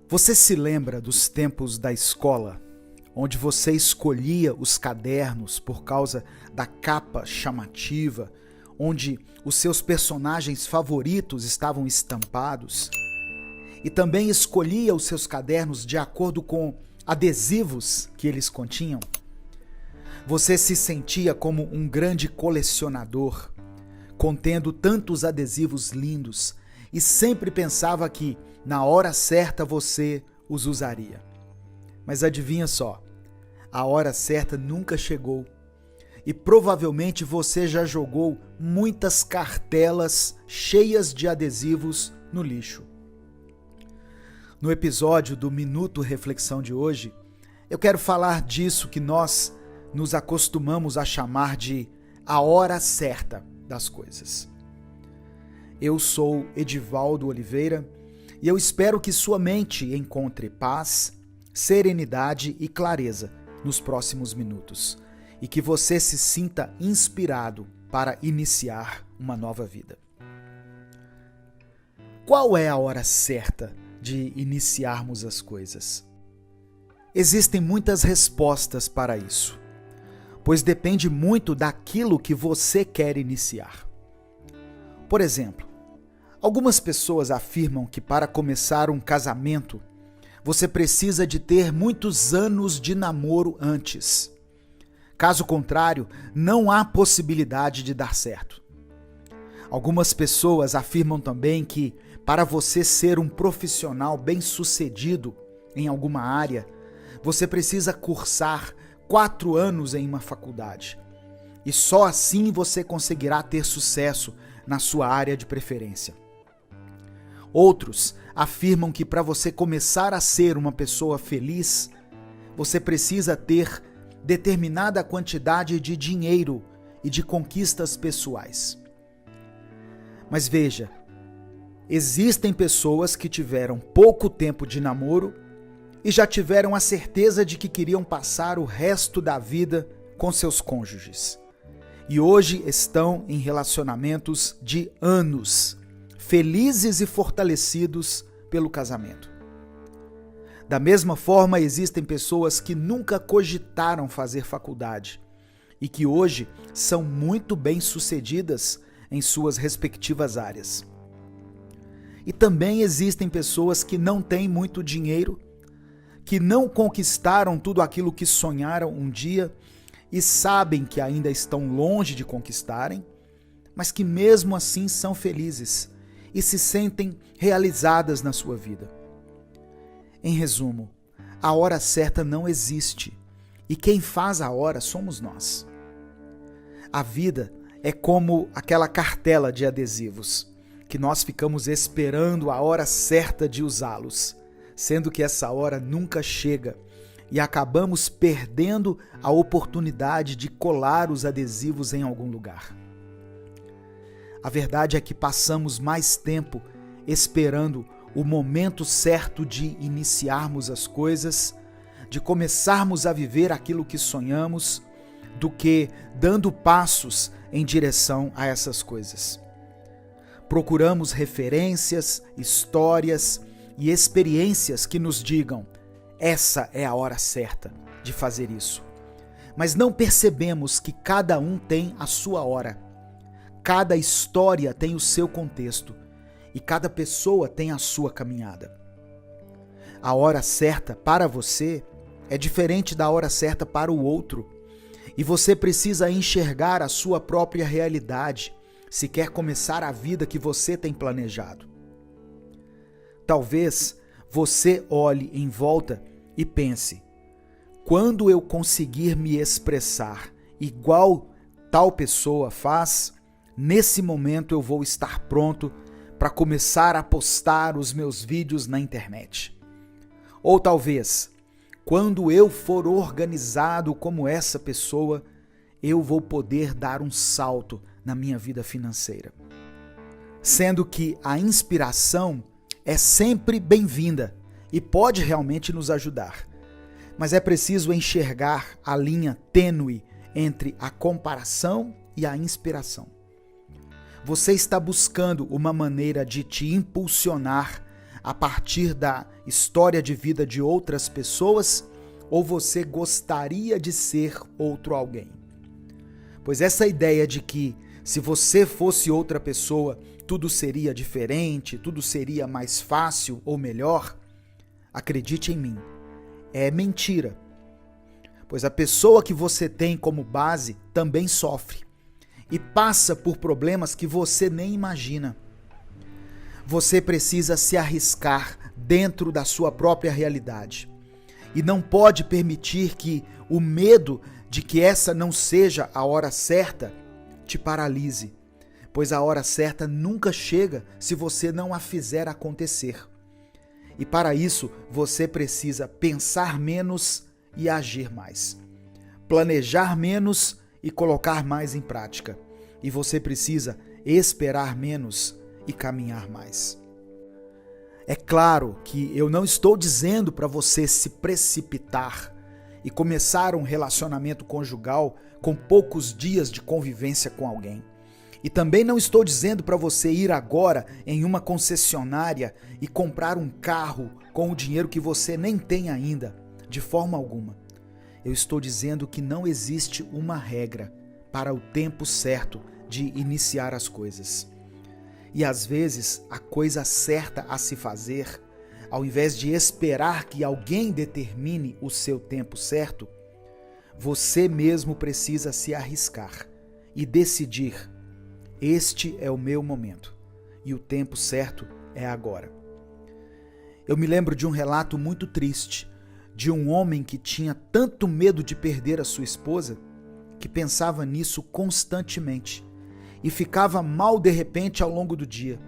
Você se lembra dos tempos da escola, onde você escolhia os cadernos por causa da capa chamativa, onde os seus personagens favoritos estavam estampados, e também escolhia os seus cadernos de acordo com adesivos que eles continham? Você se sentia como um grande colecionador, contendo tantos adesivos lindos, e sempre pensava que, na hora certa, você os usaria. Mas adivinha só, a hora certa nunca chegou, e provavelmente você já jogou muitas cartelas cheias de adesivos no lixo. No episódio do Minuto Reflexão de hoje, eu quero falar disso que nós nos acostumamos a chamar de a hora certa das coisas. Eu sou Edivaldo Oliveira e eu espero que sua mente encontre paz, serenidade e clareza nos próximos minutos e que você se sinta inspirado para iniciar uma nova vida. Qual é a hora certa de iniciarmos as coisas? Existem muitas respostas para isso, pois depende muito daquilo que você quer iniciar. Por exemplo, algumas pessoas afirmam que para começar um casamento, você precisa de ter muitos anos de namoro antes. Caso contrário, não há possibilidade de dar certo. Algumas pessoas afirmam também que para você ser um profissional bem-sucedido em alguma área, você precisa cursar 4 anos em uma faculdade. E só assim você conseguirá ter sucesso na sua área de preferência. Outros afirmam que para você começar a ser uma pessoa feliz, você precisa ter determinada quantidade de dinheiro e de conquistas pessoais. Mas veja, existem pessoas que tiveram pouco tempo de namoro e já tiveram a certeza de que queriam passar o resto da vida com seus cônjuges. E hoje estão em relacionamentos de anos, felizes e fortalecidos pelo casamento. Da mesma forma, existem pessoas que nunca cogitaram fazer faculdade e que hoje são muito bem-sucedidas em suas respectivas áreas. E também existem pessoas que não têm muito dinheiro, que não conquistaram tudo aquilo que sonharam um dia e sabem que ainda estão longe de conquistarem, mas que mesmo assim são felizes e se sentem realizadas na sua vida. Em resumo, a hora certa não existe e quem faz a hora somos nós. A vida é como aquela cartela de adesivos que nós ficamos esperando a hora certa de usá-los, sendo que essa hora nunca chega e acabamos perdendo a oportunidade de colar os adesivos em algum lugar. A verdade é que passamos mais tempo esperando o momento certo de iniciarmos as coisas, de começarmos a viver aquilo que sonhamos, do que dando passos em direção a essas coisas. Procuramos referências, histórias e experiências que nos digam: essa é a hora certa de fazer isso. Mas não percebemos que cada um tem a sua hora. Cada história tem o seu contexto e cada pessoa tem a sua caminhada. A hora certa para você é diferente da hora certa para o outro e você precisa enxergar a sua própria realidade se quer começar a vida que você tem planejado. Talvez você olhe em volta e pense: quando eu conseguir me expressar igual tal pessoa faz, nesse momento eu vou estar pronto para começar a postar os meus vídeos na internet. Ou talvez, quando eu for organizado como essa pessoa, eu vou poder dar um salto na minha vida financeira. Sendo que a inspiração é sempre bem-vinda e pode realmente nos ajudar. Mas é preciso enxergar a linha tênue entre a comparação e a inspiração. Você está buscando uma maneira de te impulsionar a partir da história de vida de outras pessoas, ou você gostaria de ser outro alguém? Pois essa ideia de que se você fosse outra pessoa, tudo seria diferente, tudo seria mais fácil ou melhor, acredite em mim, é mentira. Pois a pessoa que você tem como base também sofre e passa por problemas que você nem imagina. Você precisa se arriscar dentro da sua própria realidade e não pode permitir que o medo de que essa não seja a hora certa te paralise, pois a hora certa nunca chega se você não a fizer acontecer. E para isso, você precisa pensar menos e agir mais, planejar menos e colocar mais em prática. E você precisa esperar menos e caminhar mais. É claro que eu não estou dizendo para você se precipitar e começar um relacionamento conjugal com poucos dias de convivência com alguém. E também não estou dizendo para você ir agora em uma concessionária e comprar um carro com o dinheiro que você nem tem ainda, de forma alguma. Eu estou dizendo que não existe uma regra para o tempo certo de iniciar as coisas. E às vezes a coisa certa a se fazer, ao invés de esperar que alguém determine o seu tempo certo, você mesmo precisa se arriscar e decidir: este é o meu momento e o tempo certo é agora. Eu me lembro de um relato muito triste de um homem que tinha tanto medo de perder a sua esposa que pensava nisso constantemente e ficava mal de repente ao longo do dia,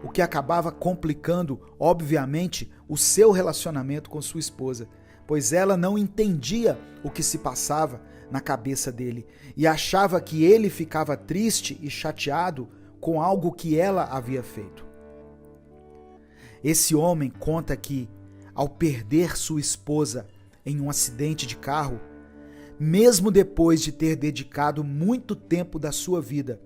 o que acabava complicando, obviamente, o seu relacionamento com sua esposa, pois ela não entendia o que se passava na cabeça dele e achava que ele ficava triste e chateado com algo que ela havia feito. Esse homem conta que, ao perder sua esposa em um acidente de carro, mesmo depois de ter dedicado muito tempo da sua vida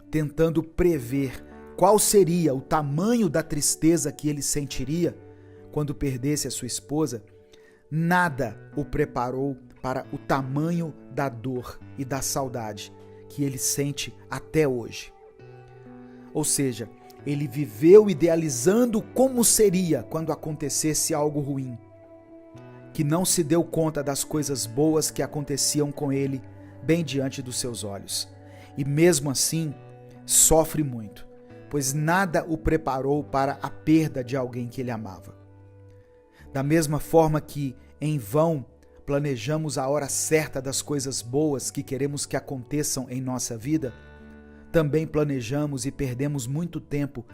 tentando prever qual seria o tamanho da tristeza que ele sentiria quando perdesse a sua esposa, nada o preparou para o tamanho da dor e da saudade que ele sente até hoje. Ou seja, ele viveu idealizando como seria quando acontecesse algo ruim, que não se deu conta das coisas boas que aconteciam com ele bem diante dos seus olhos. E mesmo assim, sofre muito, pois nada o preparou para a perda de alguém que ele amava. Da mesma forma que, em vão, planejamos a hora certa das coisas boas que queremos que aconteçam em nossa vida, também planejamos e perdemos muito tempo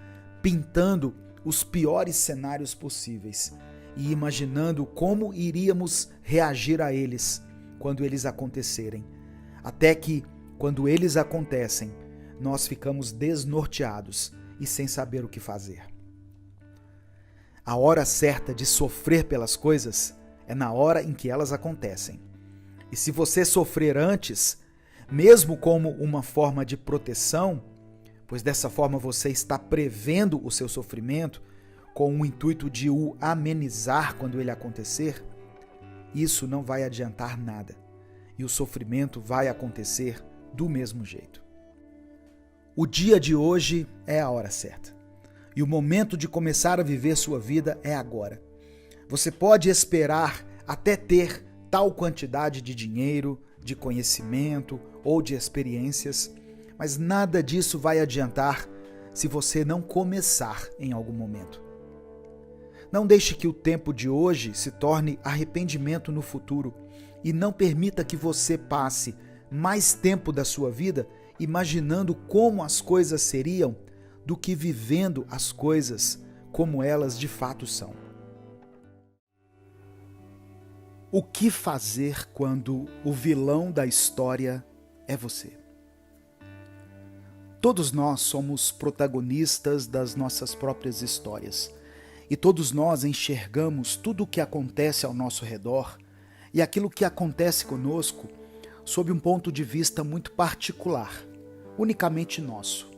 pintando os piores cenários possíveis e imaginando como iríamos reagir a eles quando eles acontecerem. Até que, quando eles acontecem, nós ficamos desnorteados e sem saber o que fazer. A hora certa de sofrer pelas coisas é na hora em que elas acontecem. E se você sofrer antes, mesmo como uma forma de proteção, pois dessa forma você está prevendo o seu sofrimento com o intuito de o amenizar quando ele acontecer, isso não vai adiantar nada e o sofrimento vai acontecer do mesmo jeito. O dia de hoje é a hora certa e o momento de começar a viver sua vida é agora. Você pode esperar até ter tal quantidade de dinheiro, de conhecimento ou de experiências, mas nada disso vai adiantar se você não começar em algum momento. Não deixe que o tempo de hoje se torne arrependimento no futuro e não permita que você passe mais tempo da sua vida imaginando como as coisas seriam do que vivendo as coisas como elas de fato são. O que fazer quando o vilão da história é você? Todos nós somos protagonistas das nossas próprias histórias e todos nós enxergamos tudo o que acontece ao nosso redor e aquilo que acontece conosco sob um ponto de vista muito particular, unicamente nosso.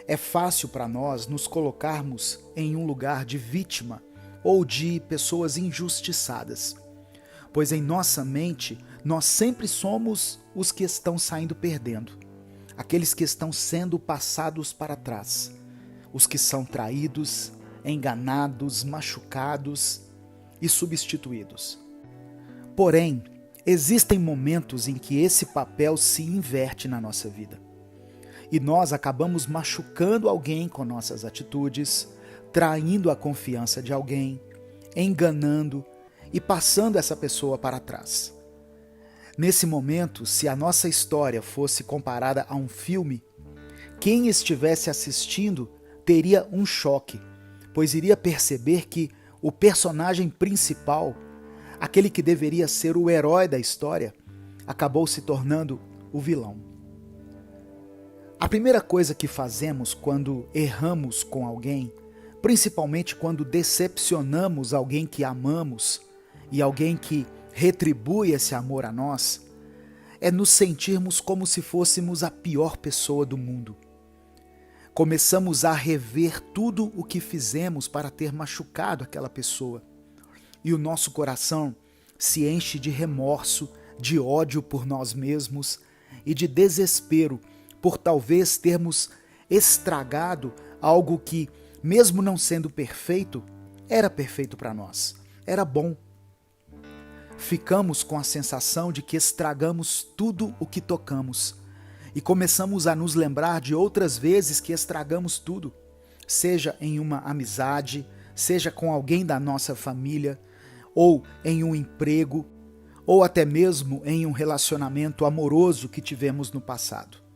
é fácil para nós nos colocarmos em um lugar de vítima ou de pessoas injustiçadas, pois em nossa mente nós sempre somos os que estão saindo perdendo, aqueles que estão sendo passados para trás, os que são traídos, enganados, machucados e substituídos. Porém, existem momentos em que esse papel se inverte na nossa vida. E nós acabamos machucando alguém com nossas atitudes, traindo a confiança de alguém, enganando e passando essa pessoa para trás. Nesse momento, se a nossa história fosse comparada a um filme, quem estivesse assistindo teria um choque, pois iria perceber que o personagem principal, aquele que deveria ser o herói da história, acabou se tornando o vilão. A primeira coisa que fazemos quando erramos com alguém, principalmente quando decepcionamos alguém que amamos e alguém que retribui esse amor a nós, é nos sentirmos como se fôssemos a pior pessoa do mundo. Começamos a rever tudo o que fizemos para ter machucado aquela pessoa. E o nosso coração se enche de remorso, de ódio por nós mesmos e de desespero por talvez termos estragado algo que, mesmo não sendo perfeito, era perfeito para nós, era bom. Ficamos com a sensação de que estragamos tudo o que tocamos e começamos a nos lembrar de outras vezes que estragamos tudo, seja em uma amizade, seja com alguém da nossa família, ou em um emprego, ou até mesmo em um relacionamento amoroso que tivemos no passado.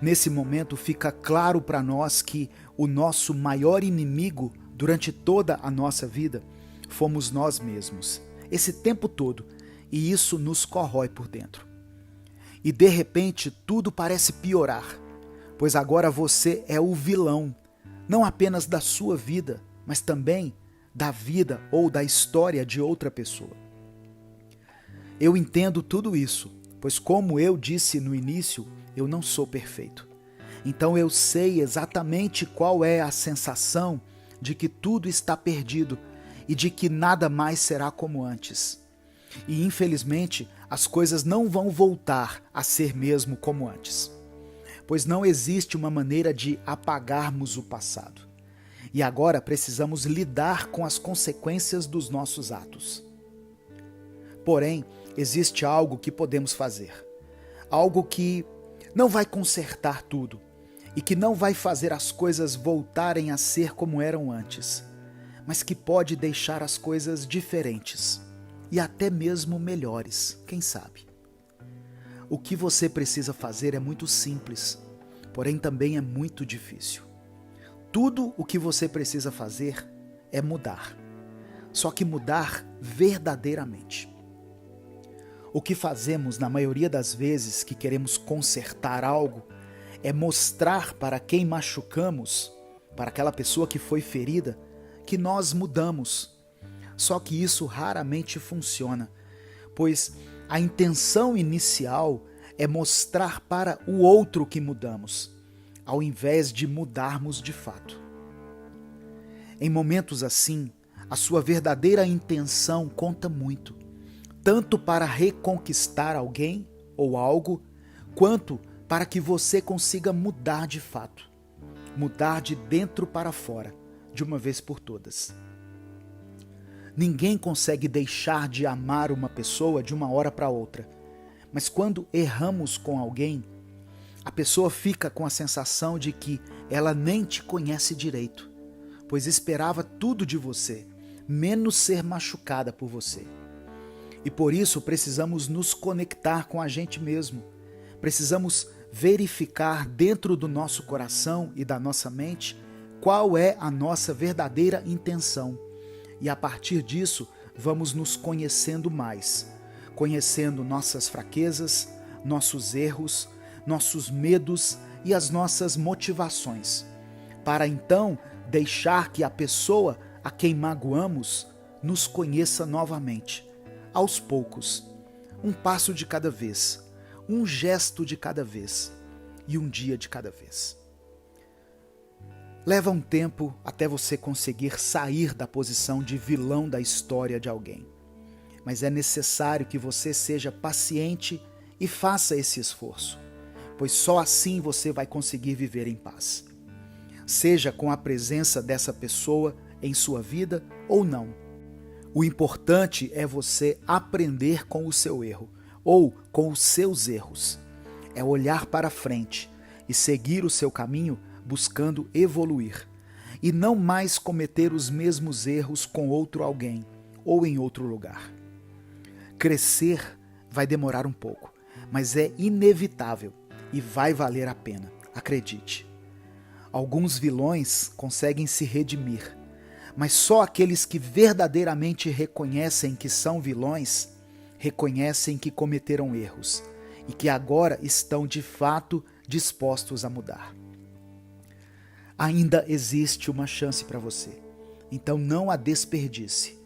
Nesse momento fica claro para nós que o nosso maior inimigo durante toda a nossa vida fomos nós mesmos, esse tempo todo, e isso nos corrói por dentro. E de repente tudo parece piorar, pois agora você é o vilão, não apenas da sua vida, mas também da vida ou da história de outra pessoa. Eu entendo tudo isso, pois como eu disse no início, eu não sou perfeito. Então eu sei exatamente qual é a sensação de que tudo está perdido e de que nada mais será como antes. E infelizmente as coisas não vão voltar a ser mesmo como antes, pois não existe uma maneira de apagarmos o passado. E agora precisamos lidar com as consequências dos nossos atos. Porém, existe algo que podemos fazer, algo que não vai consertar tudo e que não vai fazer as coisas voltarem a ser como eram antes, mas que pode deixar as coisas diferentes e até mesmo melhores, quem sabe. O que você precisa fazer é muito simples, porém também é muito difícil. Tudo o que você precisa fazer é mudar, só que mudar verdadeiramente. O que fazemos na maioria das vezes que queremos consertar algo é mostrar para quem machucamos, para aquela pessoa que foi ferida, que nós mudamos. Só que isso raramente funciona, pois a intenção inicial é mostrar para o outro que mudamos, ao invés de mudarmos de fato. Em momentos assim, a sua verdadeira intenção conta muito, tanto para reconquistar alguém ou algo, quanto para que você consiga mudar de fato, mudar de dentro para fora, de uma vez por todas. Ninguém consegue deixar de amar uma pessoa de uma hora para outra, mas quando erramos com alguém, a pessoa fica com a sensação de que ela nem te conhece direito, pois esperava tudo de você, menos ser machucada por você. E por isso precisamos nos conectar com a gente mesmo. Precisamos verificar dentro do nosso coração e da nossa mente qual é a nossa verdadeira intenção. E a partir disso, vamos nos conhecendo mais, conhecendo nossas fraquezas, nossos erros, nossos medos e as nossas motivações, para então deixar que a pessoa a quem magoamos nos conheça novamente, aos poucos, um passo de cada vez, um gesto de cada vez e um dia de cada vez. Leva um tempo até você conseguir sair da posição de vilão da história de alguém. Mas é necessário que você seja paciente e faça esse esforço, pois só assim você vai conseguir viver em paz. Seja com a presença dessa pessoa em sua vida ou não. O importante é você aprender com o seu erro ou com os seus erros. É olhar para frente e seguir o seu caminho buscando evoluir e não mais cometer os mesmos erros com outro alguém ou em outro lugar. Crescer vai demorar um pouco, mas é inevitável e vai valer a pena, acredite. Alguns vilões conseguem se redimir, mas só aqueles que verdadeiramente reconhecem que são vilões, reconhecem que cometeram erros e que agora estão de fato dispostos a mudar. Ainda existe uma chance para você, então não a desperdice.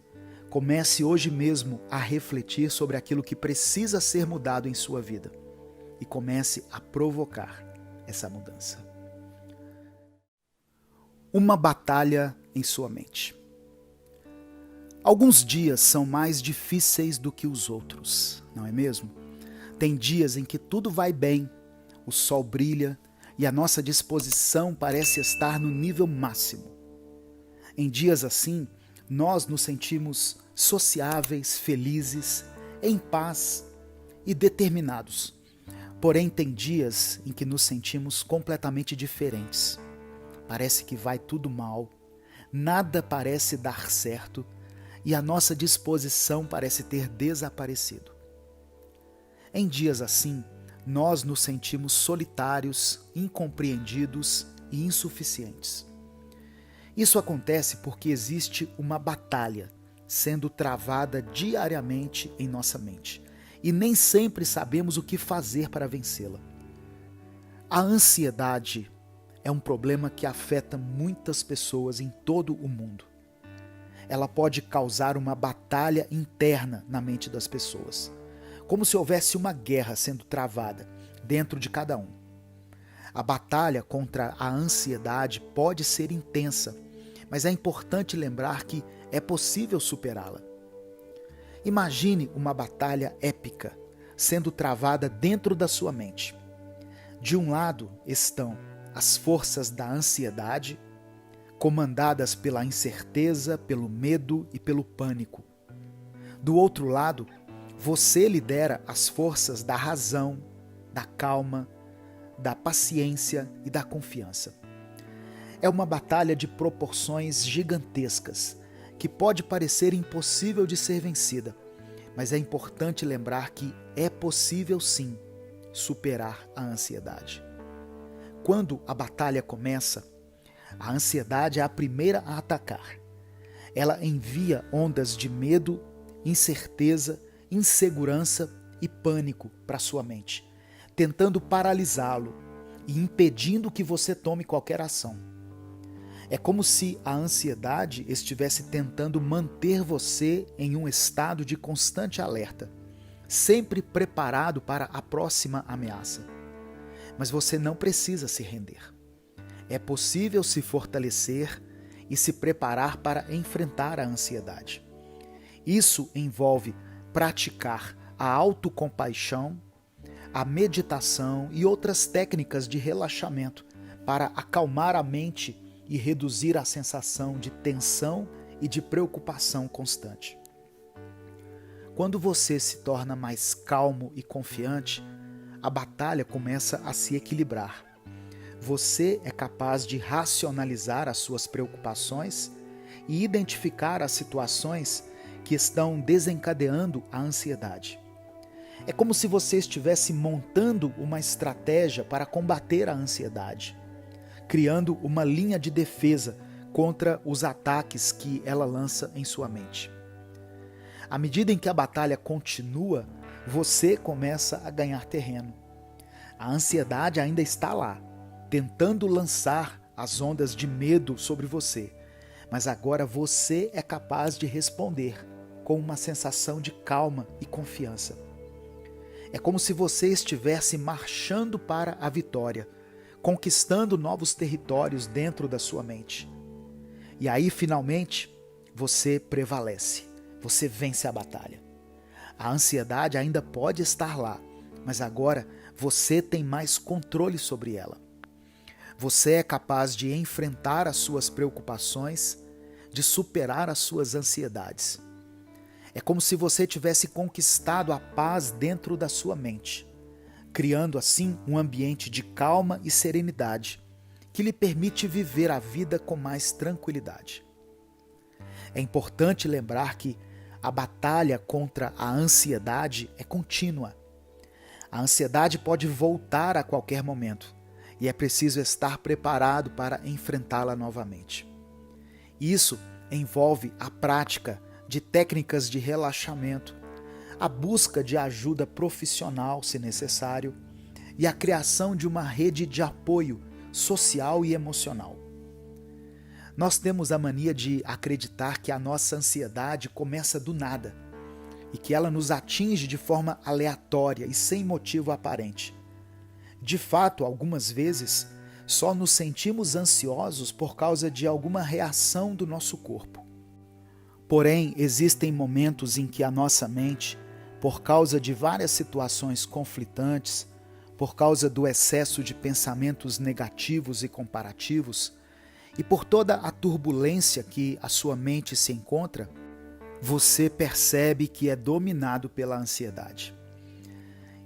Comece hoje mesmo a refletir sobre aquilo que precisa ser mudado em sua vida e comece a provocar essa mudança. Uma batalha em sua mente. Alguns dias são mais difíceis do que os outros, não é mesmo? Tem dias em que tudo vai bem, o sol brilha e a nossa disposição parece estar no nível máximo. Em dias assim, nós nos sentimos sociáveis, felizes, em paz e determinados. Porém, tem dias em que nos sentimos completamente diferentes. Parece que vai tudo mal, nada parece dar certo e a nossa disposição parece ter desaparecido. Em dias assim, nós nos sentimos solitários, incompreendidos e insuficientes. Isso acontece porque existe uma batalha sendo travada diariamente em nossa mente e nem sempre sabemos o que fazer para vencê-la. A ansiedade é um problema que afeta muitas pessoas em todo o mundo. Ela pode causar uma batalha interna na mente das pessoas, como se houvesse uma guerra sendo travada dentro de cada um. A batalha contra a ansiedade pode ser intensa, mas é importante lembrar que é possível superá-la. Imagine uma batalha épica sendo travada dentro da sua mente. De um lado estão as forças da ansiedade, comandadas pela incerteza, pelo medo e pelo pânico. Do outro lado, você lidera as forças da razão, da calma, da paciência e da confiança. É uma batalha de proporções gigantescas, que pode parecer impossível de ser vencida, mas é importante lembrar que é possível sim superar a ansiedade. Quando a batalha começa, a ansiedade é a primeira a atacar. Ela envia ondas de medo, incerteza, insegurança e pânico para sua mente, tentando paralisá-lo e impedindo que você tome qualquer ação. É como se a ansiedade estivesse tentando manter você em um estado de constante alerta, sempre preparado para a próxima ameaça. Mas você não precisa se render. É possível se fortalecer e se preparar para enfrentar a ansiedade. Isso envolve praticar a autocompaixão, a meditação e outras técnicas de relaxamento para acalmar a mente e reduzir a sensação de tensão e de preocupação constante. Quando você se torna mais calmo e confiante, a batalha começa a se equilibrar. Você é capaz de racionalizar as suas preocupações e identificar as situações que estão desencadeando a ansiedade. É como se você estivesse montando uma estratégia para combater a ansiedade, criando uma linha de defesa contra os ataques que ela lança em sua mente. À medida em que a batalha continua, você começa a ganhar terreno. A ansiedade ainda está lá, tentando lançar as ondas de medo sobre você, mas agora você é capaz de responder com uma sensação de calma e confiança. É como se você estivesse marchando para a vitória, conquistando novos territórios dentro da sua mente. E aí, finalmente, você prevalece, você vence a batalha. A ansiedade ainda pode estar lá, mas agora você tem mais controle sobre ela. Você é capaz de enfrentar as suas preocupações, de superar as suas ansiedades. É como se você tivesse conquistado a paz dentro da sua mente, criando assim um ambiente de calma e serenidade, que lhe permite viver a vida com mais tranquilidade. É importante lembrar que a batalha contra a ansiedade é contínua. A ansiedade pode voltar a qualquer momento e é preciso estar preparado para enfrentá-la novamente. Isso envolve a prática de técnicas de relaxamento, a busca de ajuda profissional, se necessário, e a criação de uma rede de apoio social e emocional. Nós temos a mania de acreditar que a nossa ansiedade começa do nada e que ela nos atinge de forma aleatória e sem motivo aparente. De fato, algumas vezes, só nos sentimos ansiosos por causa de alguma reação do nosso corpo. Porém, existem momentos em que a nossa mente, por causa de várias situações conflitantes, por causa do excesso de pensamentos negativos e comparativos, e por toda a turbulência que a sua mente se encontra, você percebe que é dominado pela ansiedade.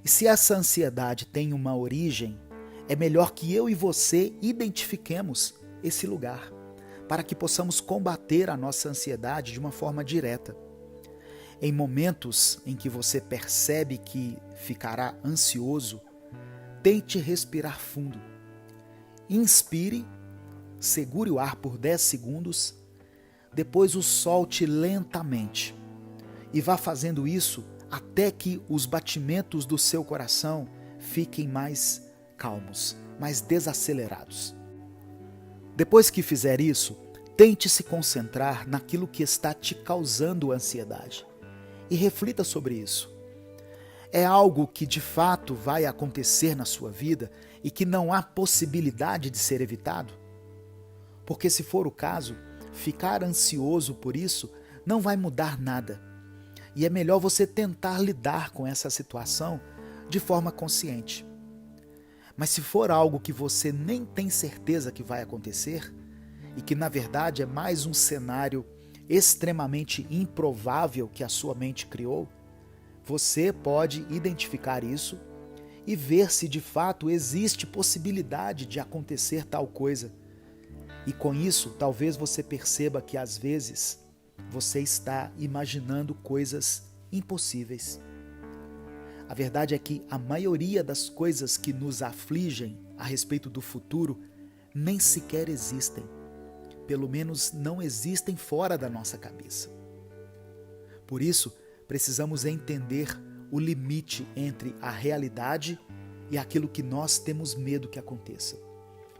E se essa ansiedade tem uma origem, é melhor que eu e você identifiquemos esse lugar, para que possamos combater a nossa ansiedade de uma forma direta. Em momentos em que você percebe que ficará ansioso, tente respirar fundo. Inspire, segure o ar por 10 segundos, depois o solte lentamente e vá fazendo isso até que os batimentos do seu coração fiquem mais calmos, mais desacelerados. Depois que fizer isso, tente se concentrar naquilo que está te causando ansiedade e reflita sobre isso. É algo que de fato vai acontecer na sua vida e que não há possibilidade de ser evitado? Porque se for o caso, ficar ansioso por isso não vai mudar nada. E é melhor você tentar lidar com essa situação de forma consciente. Mas se for algo que você nem tem certeza que vai acontecer, e que na verdade é mais um cenário extremamente improvável que a sua mente criou, você pode identificar isso e ver se de fato existe possibilidade de acontecer tal coisa. E com isso, talvez você perceba que às vezes você está imaginando coisas impossíveis. A verdade é que a maioria das coisas que nos afligem a respeito do futuro nem sequer existem. Pelo menos não existem fora da nossa cabeça. Por isso, precisamos entender o limite entre a realidade e aquilo que nós temos medo que aconteça.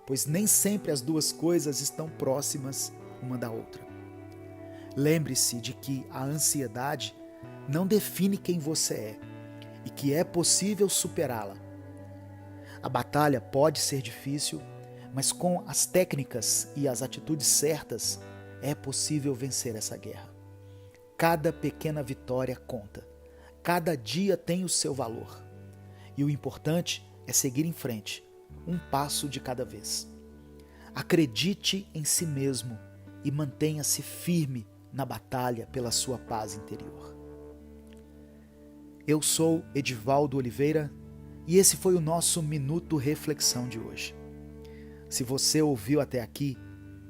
Pois nem sempre as duas coisas estão próximas uma da outra. Lembre-se de que a ansiedade não define quem você é e que é possível superá-la. A batalha pode ser difícil, mas com as técnicas e as atitudes certas, é possível vencer essa guerra. Cada pequena vitória conta. Cada dia tem o seu valor. E o importante é seguir em frente, um passo de cada vez. Acredite em si mesmo e mantenha-se firme na batalha pela sua paz interior. Eu sou Edivaldo Oliveira e esse foi o nosso Minuto Reflexão de hoje. Se você ouviu até aqui,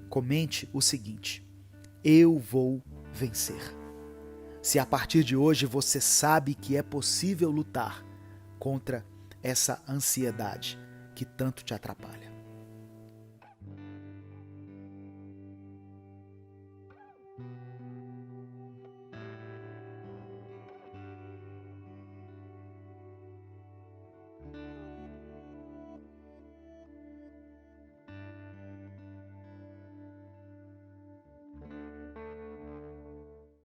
comente o seguinte: eu vou vencer. Se a partir de hoje você sabe que é possível lutar contra essa ansiedade que tanto te atrapalha.